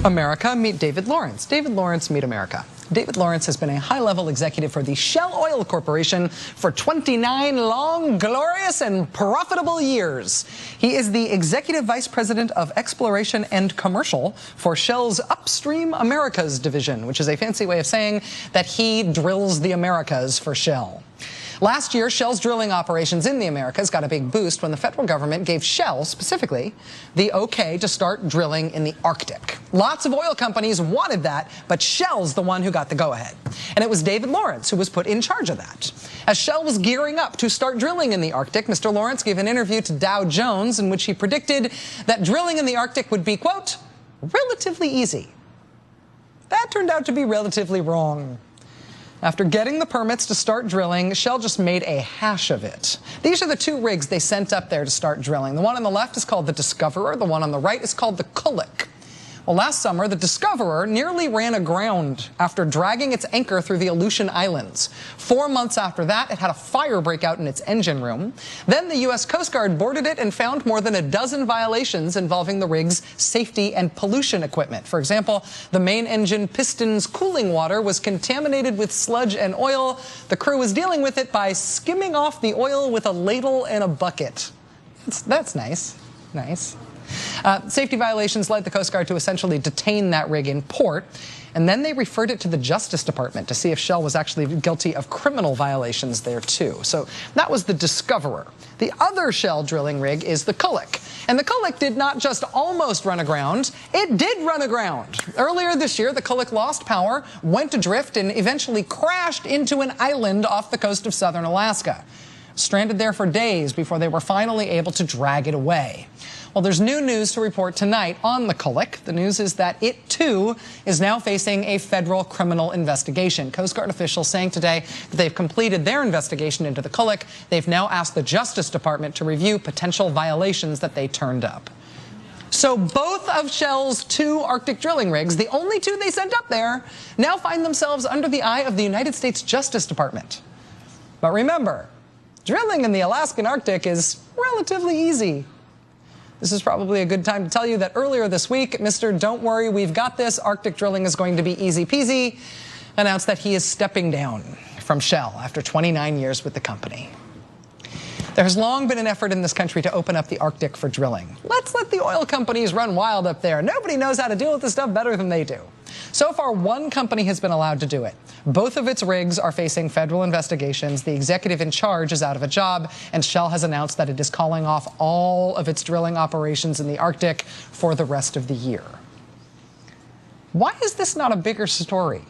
America, meet David Lawrence. David Lawrence, meet America. David Lawrence has been a high-level executive for the Shell Oil Corporation for 29 long, glorious, and profitable years. He is the Executive Vice President of Exploration and Commercial for Shell's Upstream Americas division, which is a fancy way of saying that he drills the Americas for Shell. Last year, Shell's drilling operations in the Americas got a big boost when the federal government gave Shell, specifically, the okay to start drilling in the Arctic. Lots of oil companies wanted that, but Shell's the one who got the go-ahead. And it was David Lawrence who was put in charge of that. As Shell was gearing up to start drilling in the Arctic, Mr. Lawrence gave an interview to Dow Jones in which he predicted that drilling in the Arctic would be, quote, relatively easy. That turned out to be relatively wrong. After getting the permits to start drilling, Shell just made a hash of it. These are the two rigs they sent up there to start drilling. The one on the left is called the Discoverer. The one on the right is called the Kullik. Well, last summer, the Discoverer nearly ran aground after dragging its anchor through the Aleutian Islands. 4 months after that, it had a fire break out in its engine room. Then the U.S. Coast Guard boarded it and found more than a dozen violations involving the rig's safety and pollution equipment. For example, the main engine piston's cooling water was contaminated with sludge and oil. The crew was dealing with it by skimming off the oil with a ladle and a bucket. That's nice. Nice. Safety violations led the Coast Guard to essentially detain that rig in port, and then they referred it to the Justice Department to see if Shell was actually guilty of criminal violations there, too. So that was the Discoverer. The other Shell drilling rig is the Kullik. And the Kullik did not just almost run aground, it did run aground. Earlier this year, the Kullik lost power, went adrift, and eventually crashed into an island off the coast of southern Alaska. Stranded there for days before they were finally able to drag it away. Well, there's new news to report tonight on the Kullik. The news is that it, too, is now facing a federal criminal investigation. Coast Guard officials saying today that they've completed their investigation into the Kullik. They've now asked the Justice Department to review potential violations that they turned up. So both of Shell's two Arctic drilling rigs, the only two they sent up there, now find themselves under the eye of the United States Justice Department. But remember, drilling in the Alaskan Arctic is relatively easy. This is probably a good time to tell you that earlier this week, Mr. Don't Worry, We've Got This, Arctic drilling is going to be easy peasy, announced that he is stepping down from Shell after 29 years with the company. There has long been an effort in this country to open up the Arctic for drilling. Let's let the oil companies run wild up there. Nobody knows how to deal with this stuff better than they do. So far, one company has been allowed to do it. Both of its rigs are facing federal investigations. The executive in charge is out of a job, and Shell has announced that it is calling off all of its drilling operations in the Arctic for the rest of the year. Why is this not a bigger story?